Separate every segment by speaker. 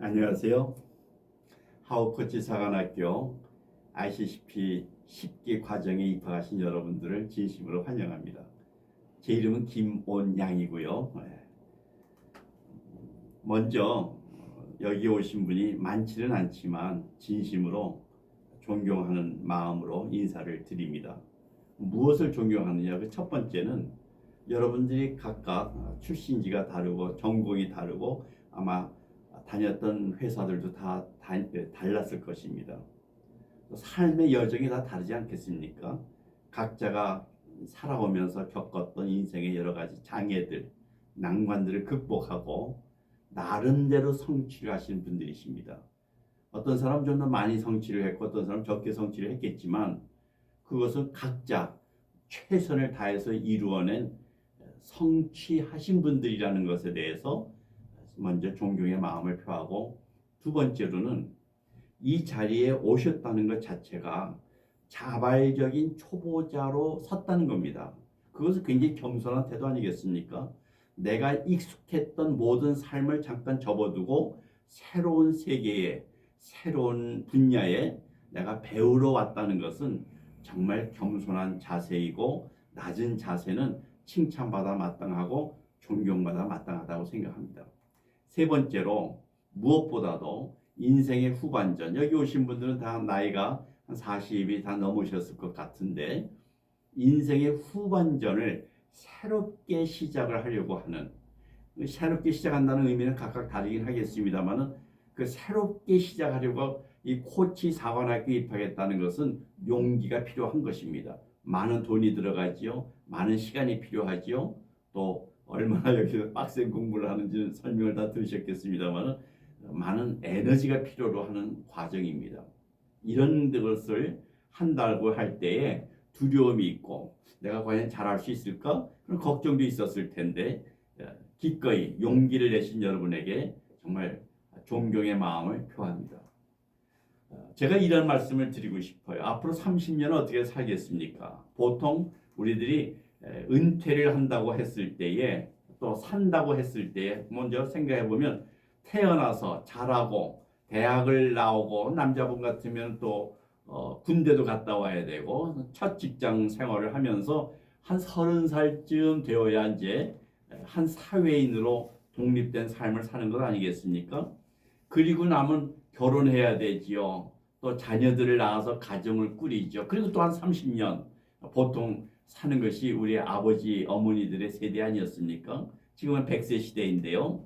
Speaker 1: 안녕하세요. 하우코치 사관학교 ICCP 10기 과정에 입학하신 여러분들을 진심으로 환영합니다. 제 이름은 김온양이고요. 먼저 여기 오신 분이 많지는 않지만 진심으로 존경하는 마음으로 인사를 드립니다. 무엇을 존경하느냐? 그 첫 번째는 여러분들이 각각 출신지가 다르고 전공이 다르고 아마 다녔던 회사들도 다 달랐을 것입니다. 삶의 여정이 다 다르지 않겠습니까? 각자가 살아오면서 겪었던 인생의 여러 가지 장애들, 난관들을 극복하고 나름대로 성취를 하신 분들이십니다. 어떤 사람 좀 더 많이 성취를 했고 어떤 사람 적게 성취를 했겠지만 그것은 각자 최선을 다해서 이루어낸 성취하신 분들이라는 것에 대해서 먼저 존경의 마음을 표하고, 두 번째로는 이 자리에 오셨다는 것 자체가 자발적인 초보자로 섰다는 겁니다. 그것은 굉장히 겸손한 태도 아니겠습니까? 내가 익숙했던 모든 삶을 잠깐 접어두고 새로운 세계에, 새로운 분야에 내가 배우러 왔다는 것은 정말 겸손한 자세이고, 낮은 자세는 칭찬받아 마땅하고 존경받아 마땅하다고 생각합니다. 세 번째로, 무엇보다도 인생의 후반전, 여기 오신 분들은 다 나이가 한 40이 다 넘으셨을 것 같은데, 인생의 후반전을 새롭게 시작을 하려고 하는, 새롭게 시작한다는 의미는 각각 다르긴 하겠습니다만은, 그 새롭게 시작하려고 이 코치 사관학교에 입학했다는 것은 용기가 필요한 것입니다. 많은 돈이 들어가지요, 많은 시간이 필요하지요, 또 얼마나 여기서 빡센 공부를 하는지는 설명을 다 들으셨겠습니다만 많은 에너지가 필요로 하는 과정입니다. 이런 것을 한다고 할 때에 두려움이 있고 내가 과연 잘할 수 있을까? 그런 걱정도 있었을 텐데 기꺼이 용기를 내신 여러분에게 정말 존경의 마음을 표합니다. 제가 이런 말씀을 드리고 싶어요. 앞으로 30년은 어떻게 살겠습니까? 보통 우리들이 은퇴를 한다고 했을 때에, 또 산다고 했을 때에 먼저 생각해 보면 태어나서 자라고 대학을 나오고, 남자분 같으면 또 군대도 갔다 와야 되고 첫 직장 생활을 하면서 한 30살쯤 되어야 이제 한 사회인으로 독립된 삶을 사는 것 아니겠습니까? 그리고 남은 결혼해야 되지요. 또 자녀들을 낳아서 가정을 꾸리죠. 그리고 또 한 30년 보통 사는 것이 우리 아버지 어머니들의 세대 아니었습니까? 지금은 100세 시대인데요.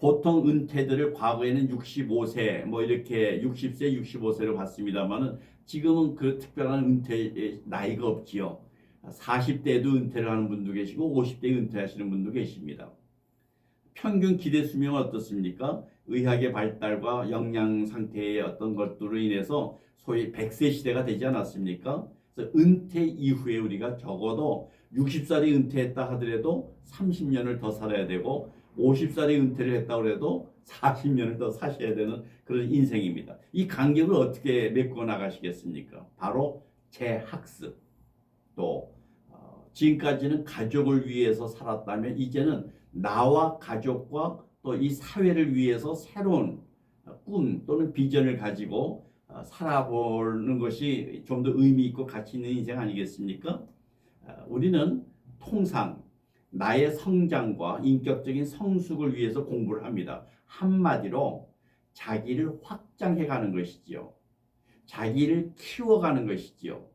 Speaker 1: 보통 은퇴들을 과거에는 65세 뭐 이렇게 60세 65세로 봤습니다만은 지금은 그 특별한 은퇴 나이가 없지요. 40대에도 은퇴를 하는 분도 계시고 50대에 은퇴하시는 분도 계십니다. 평균 기대 수명은 어떻습니까? 의학의 발달과 영양 상태의 어떤 것들로 인해서 소위 100세 시대가 되지 않았습니까? 그래서 은퇴 이후에 우리가 적어도 60살이 은퇴했다 하더라도 30년을 더 살아야 되고, 50살이 은퇴를 했다고 해도 40년을 더 사셔야 되는 그런 인생입니다. 이 간격을 어떻게 메꿔 나가시겠습니까? 바로 재학습. 또 지금까지는 가족을 위해서 살았다면 이제는 나와 가족과 또 이 사회를 위해서 새로운 꿈 또는 비전을 가지고 살아보는 것이 좀 더 의미 있고 가치 있는 인생 아니겠습니까? 우리는 통상 나의 성장과 인격적인 성숙을 위해서 공부를 합니다. 한마디로 자기를 확장해 가는 것이지요. 자기를 키워가는 것이지요.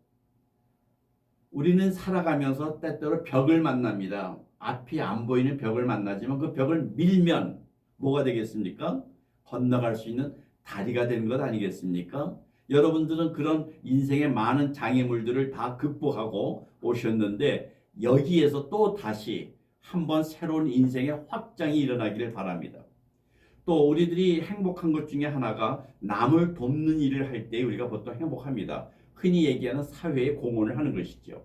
Speaker 1: 우리는 살아가면서 때때로 벽을 만납니다. 앞이 안 보이는 벽을 만나지만 그 벽을 밀면 뭐가 되겠습니까? 건너갈 수 있는 다리가 되는 것 아니겠습니까? 여러분들은 그런 인생의 많은 장애물들을 다 극복하고 오셨는데 여기에서 또 다시 한번 새로운 인생의 확장이 일어나기를 바랍니다. 또 우리들이 행복한 것 중에 하나가 남을 돕는 일을 할 때 우리가 보통 행복합니다. 흔히 얘기하는 사회에 공헌을 하는 것이죠.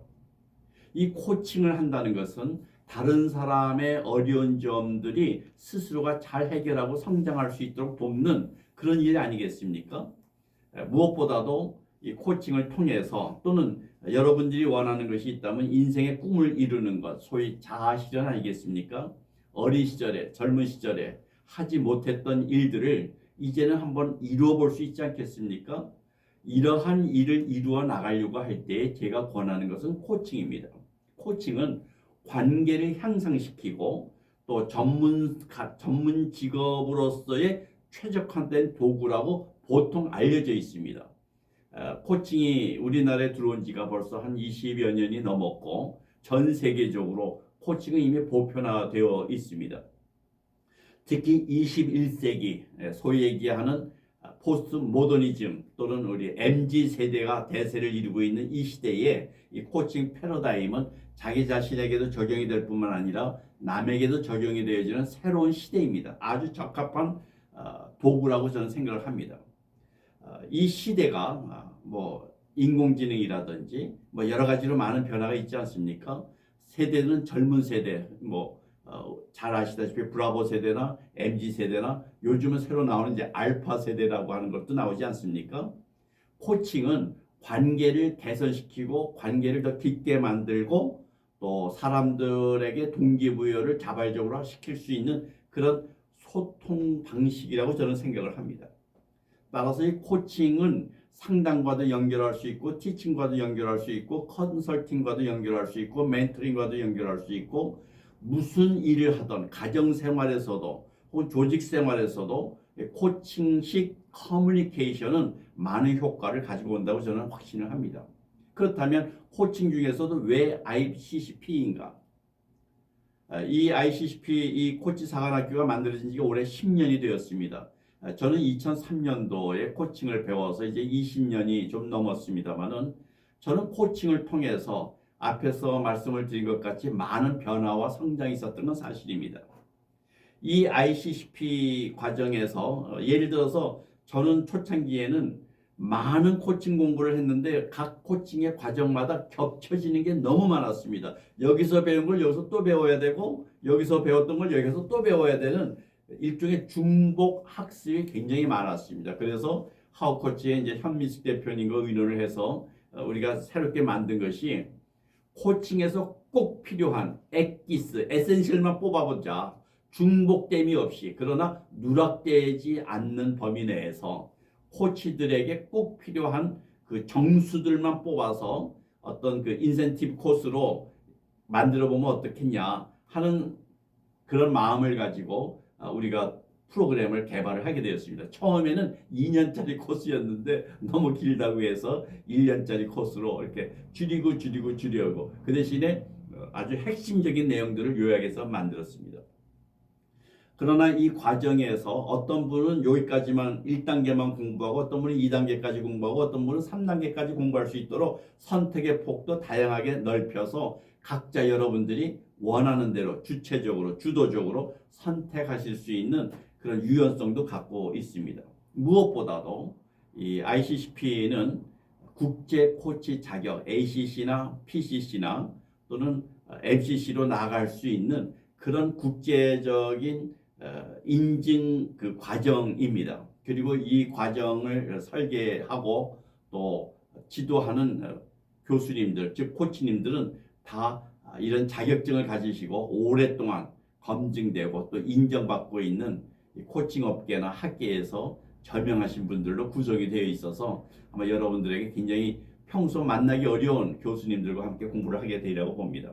Speaker 1: 이 코칭을 한다는 것은 다른 사람의 어려운 점들이 스스로가 잘 해결하고 성장할 수 있도록 돕는 그런 일 아니겠습니까? 무엇보다도 이 코칭을 통해서, 또는 여러분들이 원하는 것이 있다면 인생의 꿈을 이루는 것, 소위 자아실현 아니겠습니까? 어린 시절에, 젊은 시절에 하지 못했던 일들을 이제는 한번 이루어 볼 수 있지 않겠습니까? 이러한 일을 이루어 나가려고 할 때 제가 권하는 것은 코칭입니다. 코칭은 관계를 향상시키고 또 전문 직업으로서의 최적화된 도구라고 보통 알려져 있습니다. 코칭이 우리나라에 들어온 지가 벌써 한 20여 년이 넘었고 전 세계적으로 코칭은 이미 보편화되어 있습니다. 특히 21세기 소위 얘기하는 포스트 모더니즘 또는 우리 MZ 세대가 대세를 이루고 있는 이 시대에 이 코칭 패러다임은 자기 자신에게도 적용이 될 뿐만 아니라 남에게도 적용이 되어지는 새로운 시대입니다. 아주 적합한 도구라고 저는 생각을 합니다. 이 시대가 뭐 인공지능이라든지 뭐 여러 가지로 많은 변화가 있지 않습니까? 세대는 젊은 세대, 잘 아시다시피 브라보 세대나 MZ 세대나 요즘은 새로 나오는 이제 알파 세대라고 하는 것도 나오지 않습니까? 코칭은 관계를 개선시키고 관계를 더 깊게 만들고 또 사람들에게 동기부여를 자발적으로 시킬 수 있는 그런 소통 방식이라고 저는 생각을 합니다. 따라서 이 코칭은 상담과도 연결할 수 있고 티칭과도 연결할 수 있고 컨설팅과도 연결할 수 있고 멘토링과도 연결할 수 있고 무슨 일을 하던 가정생활에서도 혹은 조직생활에서도 코칭식 커뮤니케이션은 많은 효과를 가지고 온다고 저는 확신을 합니다. 그렇다면 코칭 중에서도 왜 ICCP인가? 이 ICCP, 이 코치 사관학교가 만들어진 지가 올해 10년이 되었습니다. 저는 2003년도에 코칭을 배워서 이제 20년이 좀 넘었습니다만은 저는 코칭을 통해서 앞에서 말씀을 드린 것 같이 많은 변화와 성장이 있었던 건 사실입니다. 이 ICCP 과정에서 예를 들어서 저는 초창기에는 많은 코칭 공부를 했는데 각 코칭의 과정마다 겹쳐지는 게 너무 많았습니다. 여기서 배운 걸 여기서 또 배워야 되고 여기서 배웠던 걸 여기서 또 배워야 되는 일종의 중복 학습이 굉장히 많았습니다. 그래서 하우코치의 이제 현미숙 대표님과 의논을 해서 우리가 새롭게 만든 것이 코칭에서 꼭 필요한 엑기스, 에센셜만 뽑아보자. 중복됨이 없이 그러나 누락되지 않는 범위 내에서 코치들에게 꼭 필요한 그 정수들만 뽑아서 어떤 그 인센티브 코스로 만들어 보면 어떻겠냐 하는 그런 마음을 가지고 우리가 프로그램을 개발을 하게 되었습니다. 처음에는 2년짜리 코스였는데 너무 길다고 해서 1년짜리 코스로 이렇게 줄이고 그 대신에 아주 핵심적인 내용들을 요약해서 만들었습니다. 그러나 이 과정에서 어떤 분은 여기까지만 1단계만 공부하고 어떤 분은 2단계까지 공부하고 어떤 분은 3단계까지 공부할 수 있도록 선택의 폭도 다양하게 넓혀서 각자 여러분들이 원하는 대로 주체적으로 주도적으로 선택하실 수 있는 그런 유연성도 갖고 있습니다. 무엇보다도 이 ICCP는 국제 코치 자격 ACC나 PCC나 또는 MCC로 나갈 수 있는 그런 국제적인 인증 그 과정입니다. 그리고 이 과정을 설계하고 또 지도하는 교수님들, 즉 코치님들은 다 이런 자격증을 가지시고 오랫동안 검증되고 또 인정받고 있는 코칭 업계나 학계에서 저명하신 분들로 구성이 되어 있어서 아마 여러분들에게 굉장히 평소 만나기 어려운 교수님들과 함께 공부를 하게 되리라고 봅니다.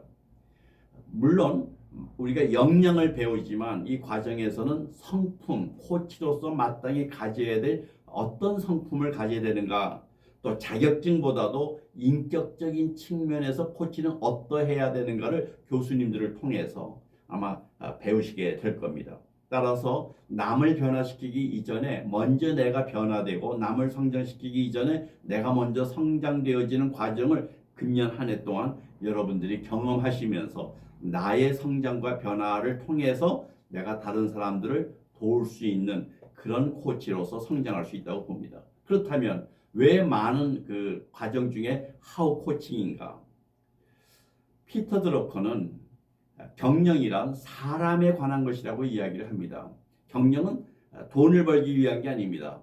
Speaker 1: 물론 우리가 역량을 배우지만 이 과정에서는 성품, 코치로서 마땅히 가져야 될 어떤 성품을 가져야 되는가, 또 자격증보다도 인격적인 측면에서 코치는 어떠해야 되는가를 교수님들을 통해서 아마 배우시게 될 겁니다. 따라서 남을 변화시키기 이전에 먼저 내가 변화되고 남을 성장시키기 이전에 내가 먼저 성장되어지는 과정을 금년 한 해 동안 여러분들이 경험하시면서 나의 성장과 변화를 통해서 내가 다른 사람들을 도울 수 있는 그런 코치로서 성장할 수 있다고 봅니다. 그렇다면 왜 많은 그 과정 중에 하우 코칭인가? 피터 드러커는 경영이란 사람에 관한 것이라고 이야기를 합니다. 경영은 돈을 벌기 위한 게 아닙니다.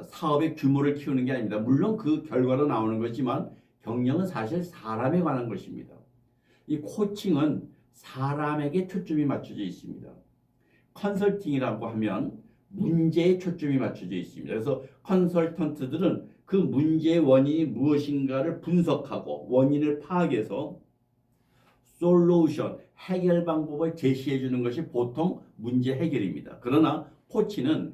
Speaker 1: 사업의 규모를 키우는 게 아닙니다. 물론 그 결과로 나오는 거지만 경영은 사실 사람에 관한 것입니다. 이 코칭은 사람에게 초점이 맞춰져 있습니다. 컨설팅이라고 하면 문제에 초점이 맞춰져 있습니다. 그래서 컨설턴트들은 그 문제의 원인이 무엇인가를 분석하고 원인을 파악해서 솔루션, 해결 방법을 제시해 주는 것이 보통 문제 해결입니다. 그러나 코치는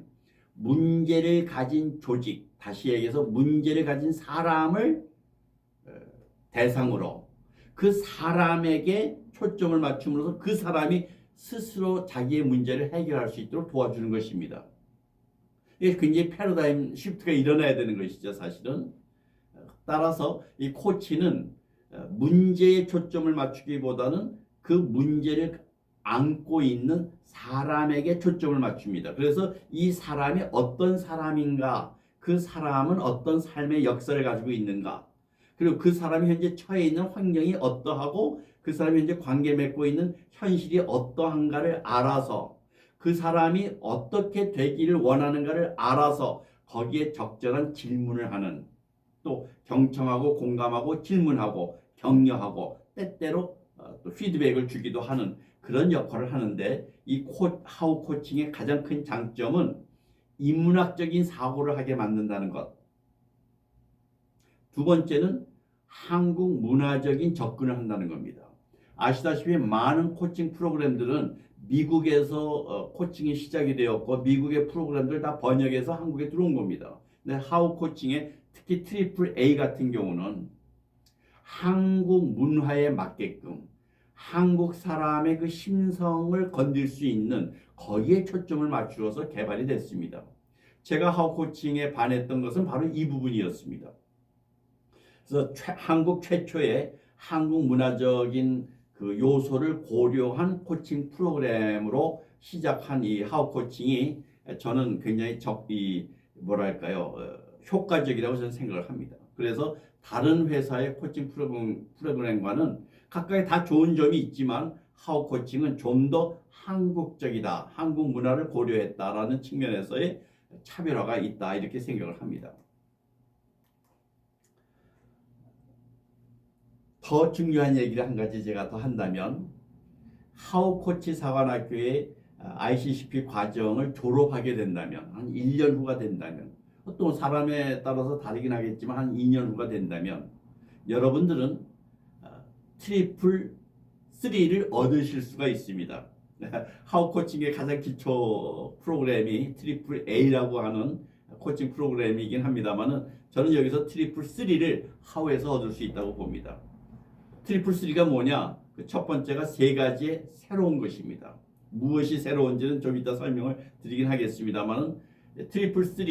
Speaker 1: 문제를 가진 조직, 다시 얘기해서 문제를 가진 사람을 대상으로 그 사람에게 초점을 맞춤으로써 그 사람이 스스로 자기의 문제를 해결할 수 있도록 도와주는 것입니다. 이게 굉장히 패러다임 시프트가 일어나야 되는 것이죠, 사실은. 따라서 이 코치는 문제에 초점을 맞추기보다는 그 문제를 안고 있는 사람에게 초점을 맞춥니다. 그래서 이 사람이 어떤 사람인가, 그 사람은 어떤 삶의 역사를 가지고 있는가, 그리고 그 사람이 현재 처해 있는 환경이 어떠하고 그 사람이 현재 관계 맺고 있는 현실이 어떠한가를 알아서 그 사람이 어떻게 되기를 원하는가를 알아서 거기에 적절한 질문을 하는, 또 경청하고 공감하고 질문하고 격려하고 때때로 또 피드백을 주기도 하는 그런 역할을 하는데, 이 하우 코칭의 가장 큰 장점은 인문학적인 사고를 하게 만든다는 것. 두 번째는 한국 문화적인 접근을 한다는 겁니다. 아시다시피 많은 코칭 프로그램들은 미국에서 코칭이 시작이 되었고 미국의 프로그램들 다 번역해서 한국에 들어온 겁니다. 근데 하우 코칭의 특히 트리플 A 같은 경우는 한국 문화에 맞게끔 한국 사람의 그 심성을 건들 수 있는 거기에 초점을 맞추어서 개발이 됐습니다. 제가 하우 코칭에 반했던 것은 바로 이 부분이었습니다. 그래서 한국 최초의 한국 문화적인 그 요소를 고려한 코칭 프로그램으로 시작한 이 하우 코칭이 저는 굉장히 뭐랄까요, 효과적이라고 저는 생각을 합니다. 그래서 다른 회사의 코칭 프로그램과는 각각의 다 좋은 점이 있지만 하우 코칭은 좀 더 한국적이다, 한국 문화를 고려했다라는 측면에서의 차별화가 있다, 이렇게 생각을 합니다. 더 중요한 얘기를 한 가지 제가 더 한다면, 하우 코치 사관학교의 ICCP 과정을 졸업하게 된다면, 한 1년 후가 된다면, 또 사람에 따라서 다르긴 하겠지만 한 2년 후가 된다면 여러분들은 트리플 3를 얻으실 수가 있습니다. 하우 코칭의 가장 기초 프로그램이 트리플 A라고 하는 코칭 프로그램이긴 합니다만은 저는 여기서 트리플 3를 하우에서 얻을 수 있다고 봅니다. 트리플 3가 뭐냐? 그 첫 번째가 세 가지의 새로운 것입니다. 무엇이 새로운지는 좀 이따 설명을 드리긴 하겠습니다만, 트리플 3,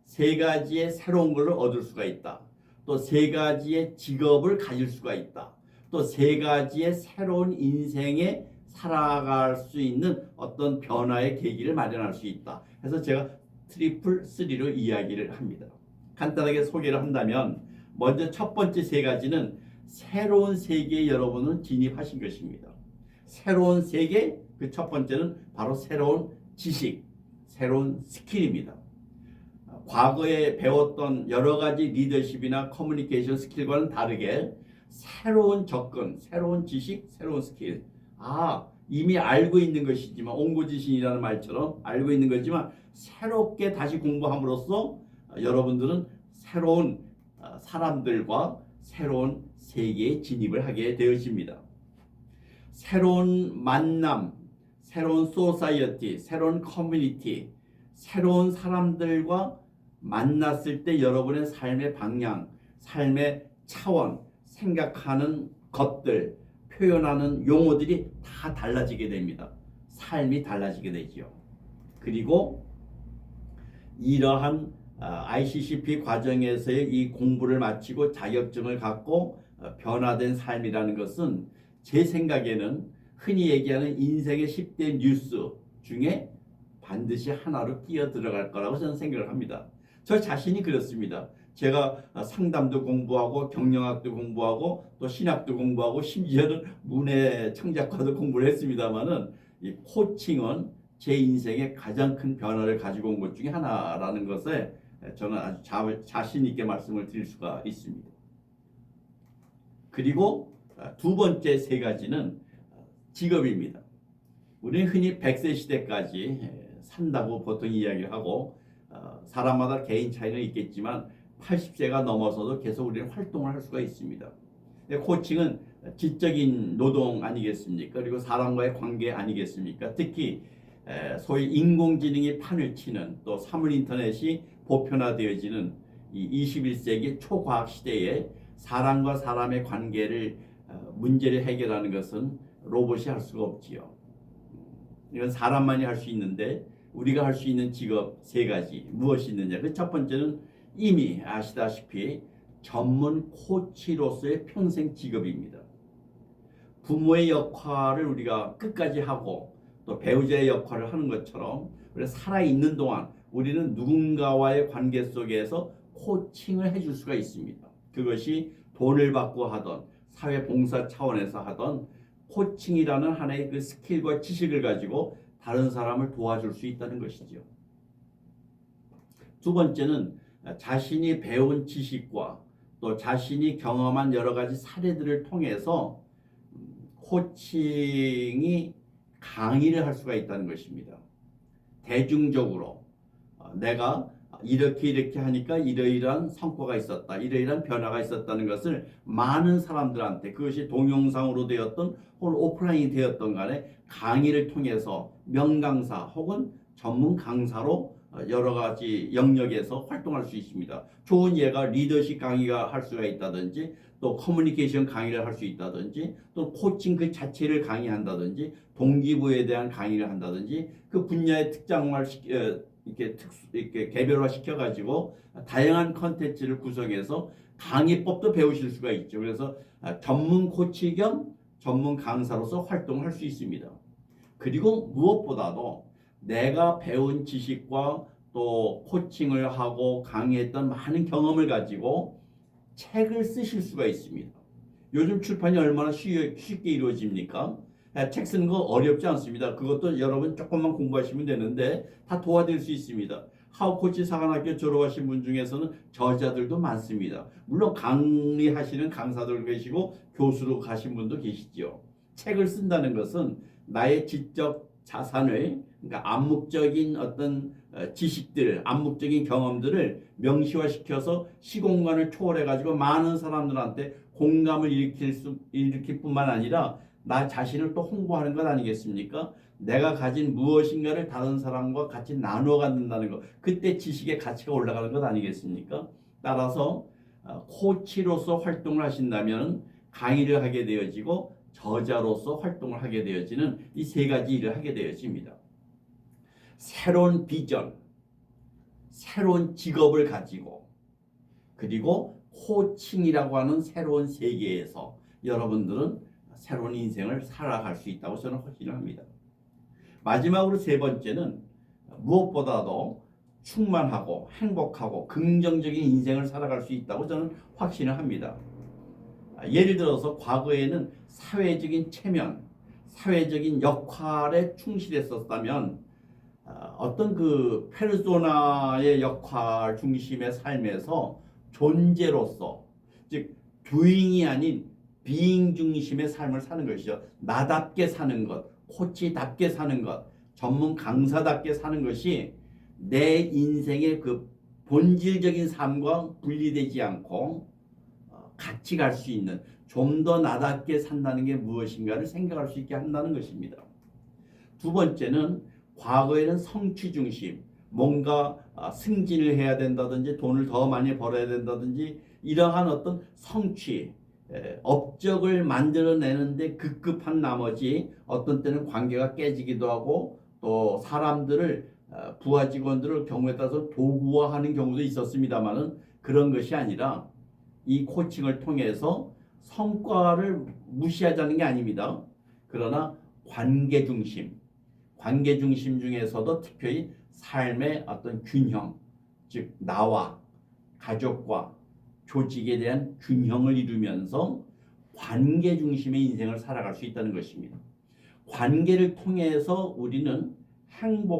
Speaker 1: 세 가지의 새로운 것을 얻을 수가 있다. 또 세 가지의 직업을 가질 수가 있다. 또 세 가지의 새로운 인생에 살아갈 수 있는 어떤 변화의 계기를 마련할 수 있다. 그래서 제가 트리플 3로 이야기를 합니다. 간단하게 소개를 한다면, 먼저 첫 번째 세 가지는 새로운 세계에 여러분은 진입하신 것입니다. 새로운 세계, 그 첫 번째는 바로 새로운 지식, 새로운 스킬입니다. 과거에 배웠던 여러 가지 리더십이나 커뮤니케이션 스킬과는 다르게 새로운 접근, 새로운 지식, 새로운 스킬. 이미 알고 있는 것이지만, 옹고지신이라는 말처럼 알고 있는 거지만 새롭게 다시 공부함으로써 여러분들은 새로운 사람들과 새로운 세계에 진입을 하게 되어집니다. 새로운 만남, 새로운 소사이어티, 새로운 커뮤니티, 새로운 사람들과 만났을 때 여러분의 삶의 방향, 삶의 차원, 생각하는 것들, 표현하는 용어들이 다 달라지게 됩니다. 삶이 달라지게 되죠. 그리고 이러한 ICCP 과정에서의 이 공부를 마치고 자격증을 갖고 변화된 삶이라는 것은 제 생각에는 흔히 얘기하는 인생의 10대 뉴스 중에 반드시 하나로 끼어 들어갈 거라고 저는 생각을 합니다. 저 자신이 그렇습니다. 제가 상담도 공부하고 경영학도 공부하고 또 신학도 공부하고 심지어는 문해 창작과도 공부를 했습니다만은 이 코칭은 제 인생의 가장 큰 변화를 가지고 온 것 중에 하나라는 것에 저는 아주 자신 있게 말씀을 드릴 수가 있습니다. 그리고 두 번째 세 가지는 직업입니다. 우리는 흔히 100세 시대까지 산다고 보통 이야기를 하고 사람마다 개인 차이는 있겠지만 80세가 넘어서도 계속 우리는 활동을 할 수가 있습니다. 코칭은 지적인 노동 아니겠습니까? 그리고 사람과의 관계 아니겠습니까? 특히 소위 인공지능이 판을 치는 또 사물 인터넷이 보편화되어지는 이 21세기 초과학 시대에 사람과 사람의 관계를 문제를 해결하는 것은 로봇이 할 수가 없지요. 이건 사람만이 할 수 있는데 우리가 할 수 있는 직업 세 가지 무엇이 있느냐? 그 첫 번째는 이미 아시다시피 전문 코치로서의 평생 직업입니다. 부모의 역할을 우리가 끝까지 하고 또 배우자의 역할을 하는 것처럼 우리가 살아있는 동안 우리는 누군가와의 관계 속에서 코칭을 해줄 수가 있습니다. 그것이 돈을 받고 하던 사회봉사 차원에서 하던 코칭이라는 하나의 그 스킬과 지식을 가지고 다른 사람을 도와줄 수 있다는 것이죠. 두 번째는 자신이 배운 지식과 또 자신이 경험한 여러 가지 사례들을 통해서 코칭이 강의를 할 수가 있다는 것입니다. 대중적으로 내가 이렇게 하니까 이러이러한 성과가 있었다, 이러이러한 변화가 있었다는 것을 많은 사람들한테, 그것이 동영상으로 되었던 혹은 오프라인이 되었던 간에 강의를 통해서 명강사 혹은 전문 강사로 여러 가지 영역에서 활동할 수 있습니다. 좋은 예가 리더십 강의가 할 수가 있다든지 또 커뮤니케이션 강의를 할 수 있다든지 또 코칭 그 자체를 강의한다든지 동기부여에 대한 강의를 한다든지 그 분야의 특장화를 이렇게 개별화 시켜가지고 다양한 컨텐츠를 구성해서 강의법도 배우실 수가 있죠. 그래서 전문 코치 겸 전문 강사로서 활동을 할 수 있습니다. 그리고 무엇보다도 내가 배운 지식과 또 코칭을 하고 강의했던 많은 경험을 가지고 책을 쓰실 수가 있습니다. 요즘 출판이 얼마나 쉽게 이루어집니까? 책 쓰는 거 어렵지 않습니다. 그것도 여러분 조금만 공부하시면 되는데 다 도와드릴 수 있습니다. 하우코치 사관학교 졸업하신 분 중에서는 저자들도 많습니다. 물론 강의하시는 강사들 계시고 교수로 가신 분도 계시죠. 책을 쓴다는 것은 나의 지적 자산을, 그러니까 암묵적인 어떤 지식들, 암묵적인 경험들을 명시화시켜서 시공간을 초월해가지고 많은 사람들한테 공감을 일으킬 뿐만 아니라 나 자신을 또 홍보하는 것 아니겠습니까? 내가 가진 무엇인가를 다른 사람과 같이 나누어 갖는다는 것, 그때 지식의 가치가 올라가는 것 아니겠습니까? 따라서 코치로서 활동을 하신다면 강의를 하게 되어지고 저자로서 활동을 하게 되어지는 이 세 가지 일을 하게 되어집니다. 새로운 비전, 새로운 직업을 가지고 그리고 코칭이라고 하는 새로운 세계에서 여러분들은 새로운 인생을 살아갈 수 있다고 저는 확신을 합니다. 마지막으로 세 번째는 무엇보다도 충만하고 행복하고 긍정적인 인생을 살아갈 수 있다고 저는 확신을 합니다. 예를 들어서 과거에는 사회적인 체면, 사회적인 역할에 충실했었다면 어떤 그 페르소나의 역할 중심의 삶에서 존재로서, 즉 doing이 아닌 being 중심의 삶을 사는 것이죠. 나답게 사는 것, 코치답게 사는 것, 전문 강사답게 사는 것이 내 인생의 그 본질적인 삶과 분리되지 않고 같이 갈 수 있는, 좀 더 나답게 산다는 게 무엇인가를 생각할 수 있게 한다는 것입니다. 두 번째는 과거에는 성취 중심, 뭔가 승진을 해야 된다든지 돈을 더 많이 벌어야 된다든지 이러한 어떤 성취, 업적을 만들어내는데 급급한 나머지 어떤 때는 관계가 깨지기도 하고 또 사람들을 부하 직원들을 경우에 따라서 도구화하는 경우도 있었습니다만은 그런 것이 아니라 이 코칭을 통해서 성과를 무시하자는 게 아닙니다. 그러나 관계 중심 중에서도 특별히 삶의 어떤 균형, 즉 나와 가족과 조직에 대한 균형을 이루면서 관계 중심의 인생을 살아갈 수 있다는 것입니다. 관계를 통해서 우리는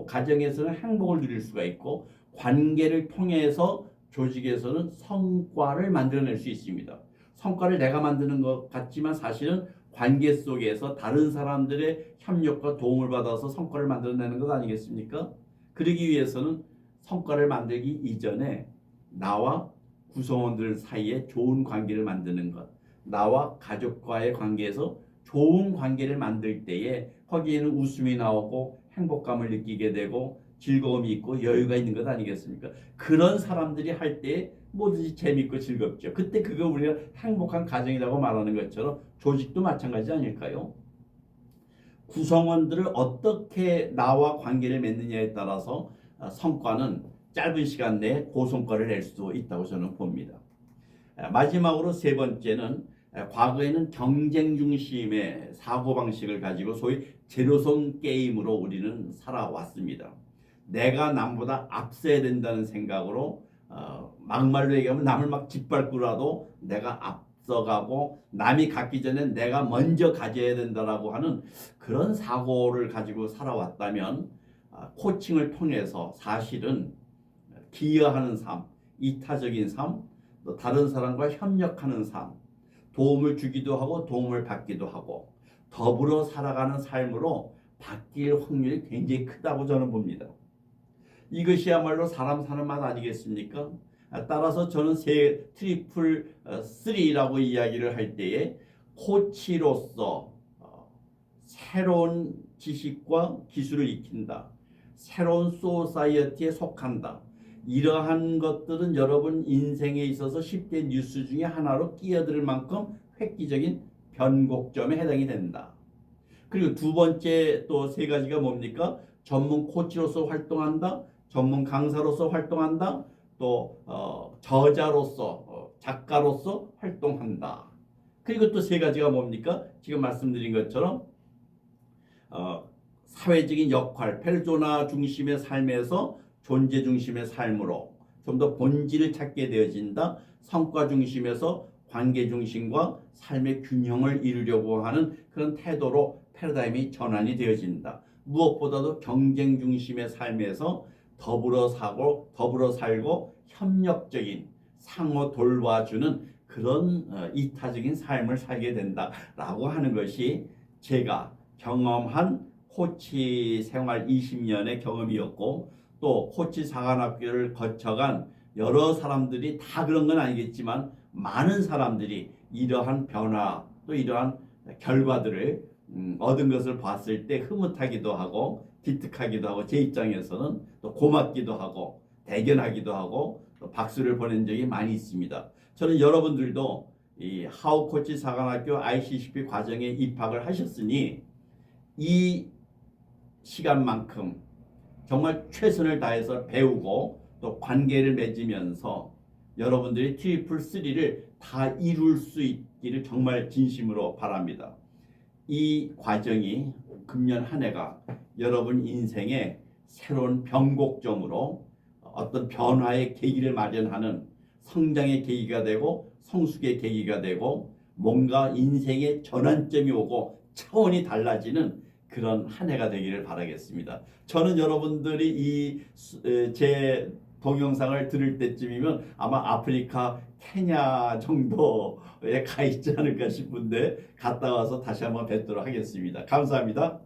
Speaker 1: 가정에서는 행복을 누릴 수가 있고 관계를 통해서 조직에서는 성과를 만들어낼 수 있습니다. 성과를 내가 만드는 것 같지만 사실은 관계 속에서 다른 사람들의 협력과 도움을 받아서 성과를 만들어내는 것 아니겠습니까? 그러기 위해서는 성과를 만들기 이전에 나와 구성원들 사이에 좋은 관계를 만드는 것, 나와 가족과의 관계에서 좋은 관계를 만들 때에 거기에는 웃음이 나오고 행복감을 느끼게 되고 즐거움이 있고 여유가 있는 것 아니겠습니까? 그런 사람들이 할 때 뭐든지 재밌고 즐겁죠. 그때 그거 우리가 행복한 가정이라고 말하는 것처럼 조직도 마찬가지 아닐까요? 구성원들을 어떻게 나와 관계를 맺느냐에 따라서 성과는 짧은 시간 내에 고성과를 낼 수도 있다고 저는 봅니다. 마지막으로 세 번째는 과거에는 경쟁 중심의 사고방식을 가지고 소위 제로섬 게임으로 우리는 살아왔습니다. 내가 남보다 앞서야 된다는 생각으로 막말로 얘기하면 남을 막 짓밟고라도 내가 앞서가고 남이 갖기 전에 내가 먼저 가져야 된다라고 하는 그런 사고를 가지고 살아왔다면 코칭을 통해서 사실은 기여하는 삶, 이타적인 삶, 또 다른 사람과 협력하는 삶, 도움을 주기도 하고 도움을 받기도 하고 더불어 살아가는 삶으로 바뀔 확률이 굉장히 크다고 저는 봅니다. 이것이야말로 사람 사는 맛 아니겠습니까? 따라서 저는 트리플 3라고 이야기를 할 때에 코치로서 새로운 지식과 기술을 익힌다. 새로운 소사이어티에 속한다. 이러한 것들은 여러분 인생에 있어서 10대 뉴스 중에 하나로 끼어들 만큼 획기적인 변곡점에 해당이 된다. 그리고 두 번째 또 세 가지가 뭡니까? 전문 코치로서 활동한다. 전문 강사로서 활동한다. 또 저자로서 작가로서 활동한다. 그리고 또 세 가지가 뭡니까? 지금 말씀드린 것처럼 사회적인 역할, 페르소나 중심의 삶에서 존재 중심의 삶으로 좀 더 본질을 찾게 되어진다. 성과 중심에서 관계 중심과 삶의 균형을 이루려고 하는 그런 태도로 패러다임이 전환이 되어진다. 무엇보다도 경쟁 중심의 삶에서 더불어 사고, 더불어 살고 협력적인 상호 돌봐주는 그런 이타적인 삶을 살게 된다라고 하는 것이 제가 경험한 코치 생활 20년의 경험이었고 또 코치 사관학교를 거쳐간 여러 사람들이 다 그런 건 아니겠지만 많은 사람들이 이러한 변화 또 이러한 결과들을 얻은 것을 봤을 때 흐뭇하기도 하고 기특하기도 하고 제 입장에서는 또 고맙기도 하고 대견하기도 하고 또 박수를 보낸 적이 많이 있습니다. 저는 여러분들도 이 하우 코치 사관학교 ICCP 과정에 입학을 하셨으니 이 시간만큼 정말 최선을 다해서 배우고 또 관계를 맺으면서 여러분들이 트리플 3를 다 이룰 수 있기를 정말 진심으로 바랍니다. 이 과정이 금년 한 해가 여러분 인생의 새로운 변곡점으로 어떤 변화의 계기를 마련하는 성장의 계기가 되고 성숙의 계기가 되고 뭔가 인생의 전환점이 오고 차원이 달라지는 그런 한 해가 되기를 바라겠습니다. 저는 여러분들이 제 동영상을 들을 때쯤이면 아마 아프리카 케냐 정도에 가 있지 않을까 싶은데 갔다 와서 다시 한번 뵙도록 하겠습니다. 감사합니다.